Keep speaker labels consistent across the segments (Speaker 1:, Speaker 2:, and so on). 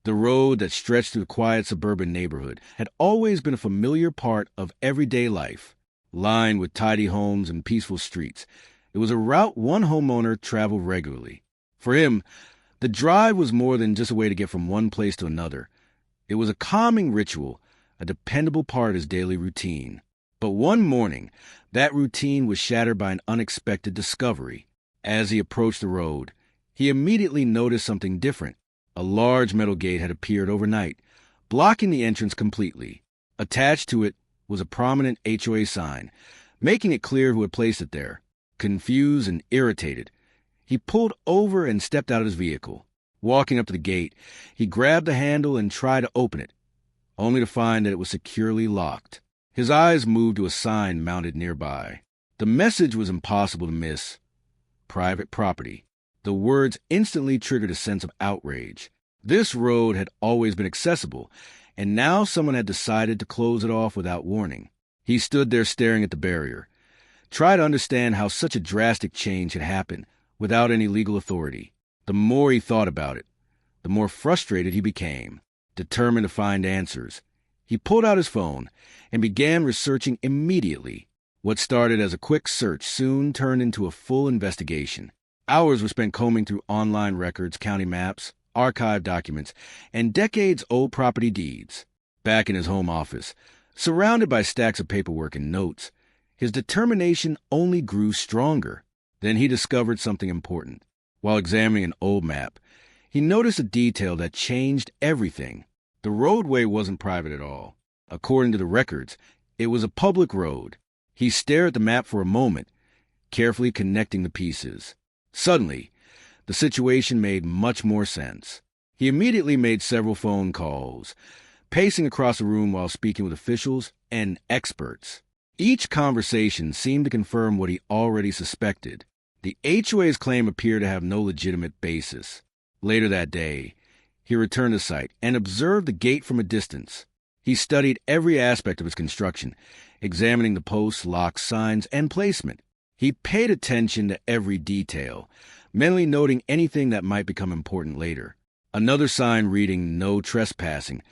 Speaker 1: The road that stretched through the quiet suburban neighborhood had always been a familiar part of everyday life, lined with tidy homes and peaceful streets. It was a route one homeowner traveled regularly. For him, the drive was more than just a way to get from one place to another. It was a calming ritual, a dependable part of his daily routine. But one morning, that routine was shattered by an unexpected discovery. As he approached the road, he immediately noticed something different. A large metal gate had appeared overnight, blocking the entrance completely. Attached to it was a prominent HOA sign, making it clear who had placed it there. Confused and irritated, he pulled over and stepped out of his vehicle. Walking up to the gate, he grabbed the handle and tried to open it, only to find that it was securely locked. His eyes moved to a sign mounted nearby. The message was impossible to miss. Private property. The words instantly triggered a sense of outrage. This road had always been accessible, and now someone had decided to close it off without warning. He stood there staring at the barrier, tried to understand how such a drastic change had happened without any legal authority. The more he thought about it, the more frustrated he became. Determined to find answers, he pulled out his phone and began researching immediately. What started as a quick search soon turned into a full investigation. Hours were spent combing through online records, county maps, archived documents, and decades-old property deeds. Back in his home office, surrounded by stacks of paperwork and notes, his determination only grew stronger. Then he discovered something important. While examining an old map, he noticed a detail that changed everything. The roadway wasn't private at all. According to the records, it was a public road. He stared at the map for a moment, carefully connecting the pieces. Suddenly, the situation made much more sense. He immediately made several phone calls, pacing across the room while speaking with officials and experts. Each conversation seemed to confirm what he already suspected. The HOA's claim appeared to have no legitimate basis. Later that day, he returned to the site and observed the gate from a distance. He studied every aspect of its construction, examining the posts, locks, signs, and placement. He paid attention to every detail, mentally noting anything that might become important later. Another sign reading "No Trespassing"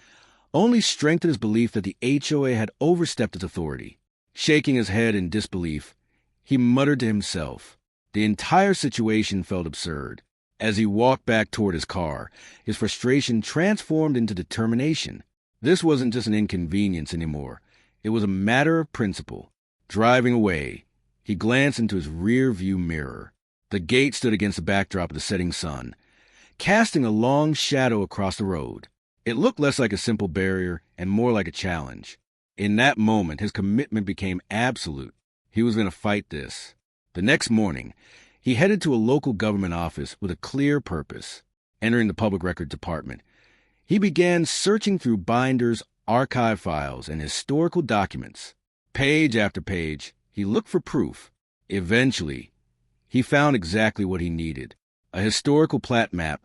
Speaker 1: only strengthened his belief that the HOA had overstepped its authority. Shaking his head in disbelief, he muttered to himself. The entire situation felt absurd. As he walked back toward his car, his frustration transformed into determination. This wasn't just an inconvenience anymore. It was a matter of principle. Driving away, he glanced into his rear-view mirror. The gate stood against the backdrop of the setting sun, casting a long shadow across the road. It looked less like a simple barrier and more like a challenge. In that moment, his commitment became absolute. He was going to fight this. The next morning, he headed to a local government office with a clear purpose. Entering the public records department, he began searching through binders, archive files, and historical documents. Page after page, he looked for proof. Eventually, he found exactly what he needed. A historical plat map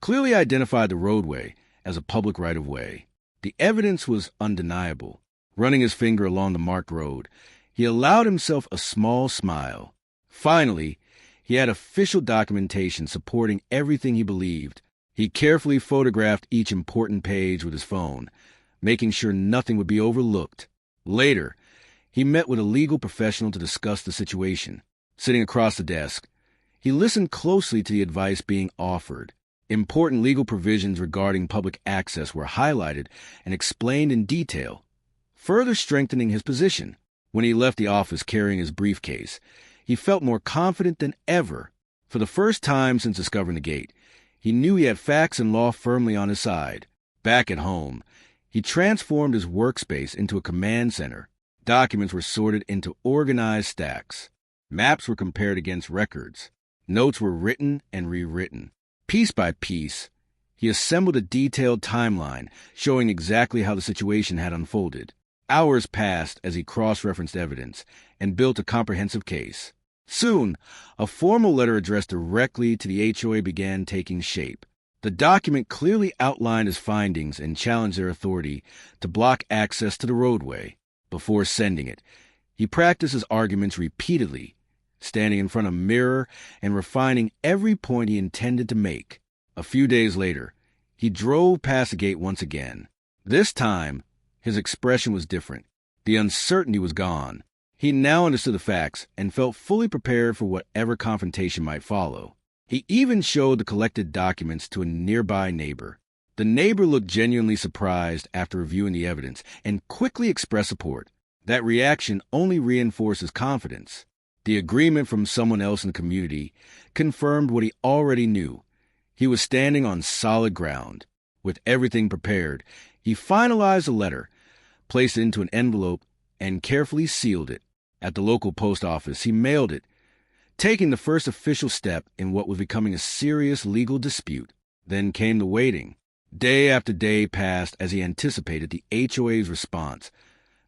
Speaker 1: clearly identified the roadway as a public right-of-way. The evidence was undeniable. Running his finger along the marked road, he allowed himself a small smile. Finally, he had official documentation supporting everything he believed. He carefully photographed each important page with his phone, making sure nothing would be overlooked. Later, he met with a legal professional to discuss the situation. Sitting across the desk, he listened closely to the advice being offered. Important legal provisions regarding public access were highlighted and explained in detail, further strengthening his position. When he left the office carrying his briefcase, he felt more confident than ever. For the first time since discovering the gate, he knew he had facts and law firmly on his side. Back at home, he transformed his workspace into a command center. Documents were sorted into organized stacks. Maps were compared against records. Notes were written and rewritten. Piece by piece, he assembled a detailed timeline showing exactly how the situation had unfolded. Hours passed as he cross-referenced evidence and built a comprehensive case. Soon, a formal letter addressed directly to the HOA began taking shape. The document clearly outlined his findings and challenged their authority to block access to the roadway. Before sending it, he practiced his arguments repeatedly, standing in front of a mirror and refining every point he intended to make. A few days later, He drove past the gate once again. This time, his expression was different. The uncertainty was gone. He now understood the facts and felt fully prepared for whatever confrontation might follow. He even showed the collected documents to a nearby neighbor. The neighbor looked genuinely surprised after reviewing the evidence and quickly expressed support. That reaction only reinforced his confidence. The agreement from someone else in the community confirmed what he already knew. He was standing on solid ground. With everything prepared, he finalized the letter, placed it into an envelope, and carefully sealed it. At the local post office, he mailed it, taking the first official step in what was becoming a serious legal dispute. Then came the waiting. Day after day passed as he anticipated the HOA's response,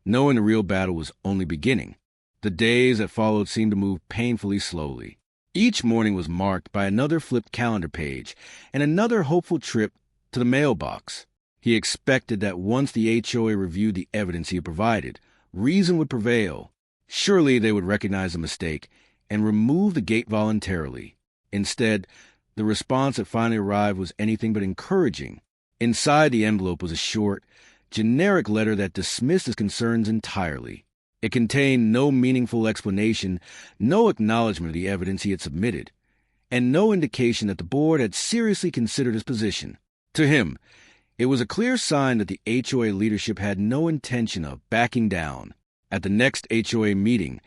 Speaker 1: knowing the real battle was only beginning. The days that followed seemed to move painfully slowly. Each morning was marked by another flipped calendar page and another hopeful trip to the mailbox. He expected that once the HOA reviewed the evidence he had provided, reason would prevail. Surely they would recognize the mistake and remove the gate voluntarily. Instead, the response that finally arrived was anything but encouraging. Inside the envelope was a short, generic letter that dismissed his concerns entirely. It contained no meaningful explanation, no acknowledgement of the evidence he had submitted, and no indication that the board had seriously considered his position. To him, it was a clear sign that the HOA leadership had no intention of backing down. At the next HOA meeting,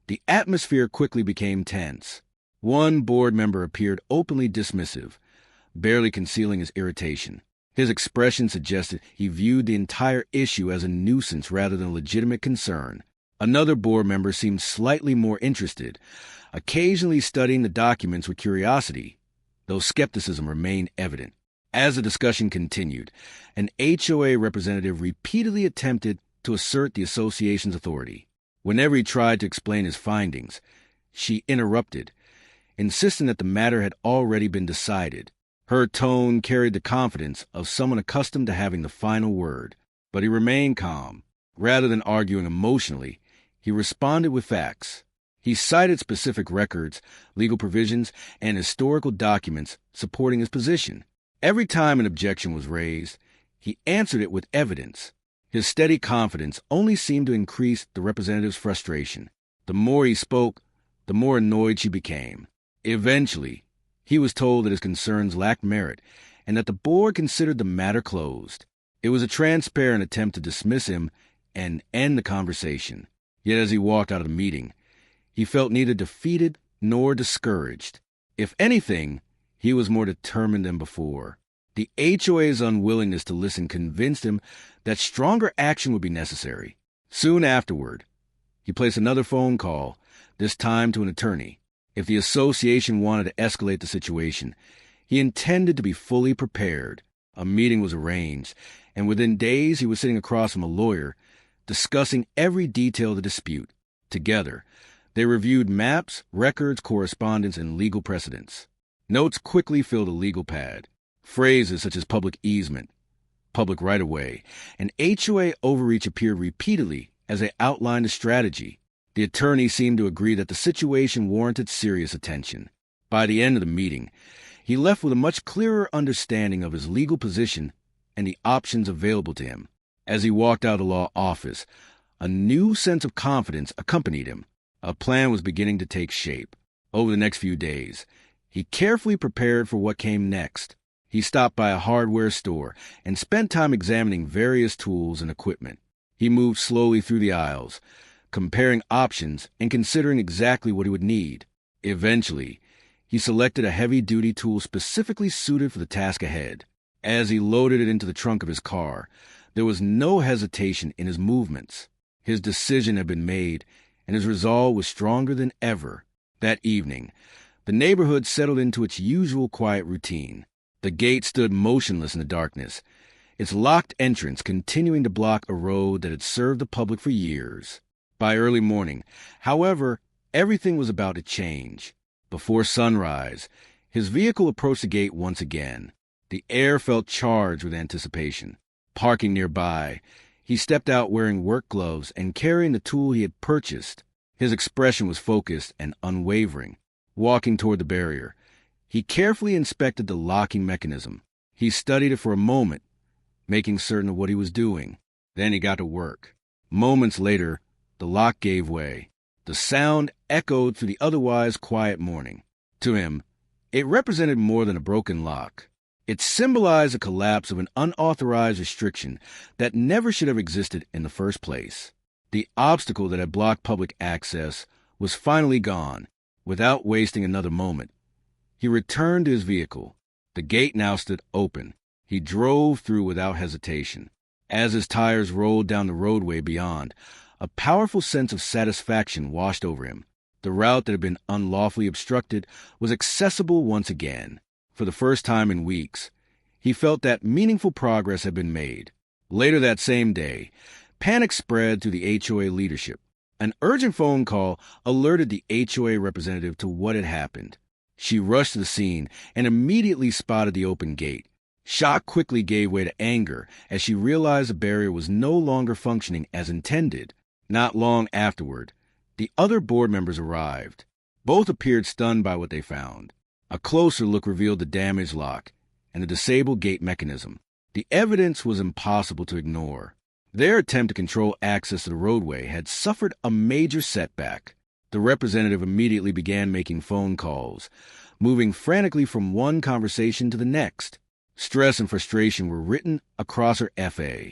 Speaker 1: the atmosphere quickly became tense. One board member appeared openly dismissive, barely concealing his irritation. His expression suggested he viewed the entire issue as a nuisance rather than a legitimate concern. Another board member seemed slightly more interested, occasionally studying the documents with curiosity, though skepticism remained evident. As the discussion continued, an HOA representative repeatedly attempted to assert the association's authority. Whenever he tried to explain his findings, she interrupted, insisting that the matter had already been decided. Her tone carried the confidence of someone accustomed to having the final word, but he remained calm. Rather than arguing emotionally, he responded with facts. He cited specific records, legal provisions, and historical documents supporting his position. Every time an objection was raised, he answered it with evidence. His steady confidence only seemed to increase the representative's frustration. The more he spoke, the more annoyed she became. Eventually, he was told that his concerns lacked merit and that the board considered the matter closed. It was a transparent attempt to dismiss him and end the conversation. Yet as he walked out of the meeting, he felt neither defeated nor discouraged. If anything, he was more determined than before. The HOA's unwillingness to listen convinced him that stronger action would be necessary. Soon afterward, he placed another phone call, this time to an attorney. If the association wanted to escalate the situation, he intended to be fully prepared. A meeting was arranged, and within days he was sitting across from a lawyer, discussing every detail of the dispute. Together, they reviewed maps, records, correspondence, and legal precedents. Notes quickly filled a legal pad. Phrases such as public easement, public right-of-way, and HOA overreach appeared repeatedly as they outlined a strategy. The attorney seemed to agree that the situation warranted serious attention. By the end of the meeting, he left with a much clearer understanding of his legal position and the options available to him. As he walked out of the law office, a new sense of confidence accompanied him. A plan was beginning to take shape. Over the next few days, he carefully prepared for what came next. He stopped by a hardware store and spent time examining various tools and equipment. He moved slowly through the aisles, comparing options and considering exactly what he would need. Eventually, he selected a heavy-duty tool specifically suited for the task ahead. As he loaded it into the trunk of his car, there was no hesitation in his movements. His decision had been made, and his resolve was stronger than ever. That evening, the neighborhood settled into its usual quiet routine. The gate stood motionless in the darkness, its locked entrance continuing to block a road that had served the public for years. By early morning, however, everything was about to change. Before sunrise, his vehicle approached the gate once again. The air felt charged with anticipation. Parking nearby, he stepped out wearing work gloves and carrying the tool he had purchased. His expression was focused and unwavering. Walking toward the barrier, he carefully inspected the locking mechanism. He studied it for a moment, making certain of what he was doing. Then he got to work. Moments later, the lock gave way. The sound echoed through the otherwise quiet morning. To him, it represented more than a broken lock. It symbolized the collapse of an unauthorized restriction that never should have existed in the first place. The obstacle that had blocked public access was finally gone. Without wasting another moment, he returned to his vehicle. The gate now stood open. He drove through without hesitation. As his tires rolled down the roadway beyond, a powerful sense of satisfaction washed over him. The route that had been unlawfully obstructed was accessible once again. For the first time in weeks, he felt that meaningful progress had been made. Later that same day, panic spread through the HOA leadership. An urgent phone call alerted the HOA representative to what had happened. She rushed to the scene and immediately spotted the open gate. Shock quickly gave way to anger as she realized the barrier was no longer functioning as intended. Not long afterward, the other board members arrived. Both appeared stunned by what they found. A closer look revealed the damaged lock and the disabled gate mechanism. The evidence was impossible to ignore. Their attempt to control access to the roadway had suffered a major setback. The representative immediately began making phone calls, moving frantically from one conversation to the next. Stress and frustration were written across her FA.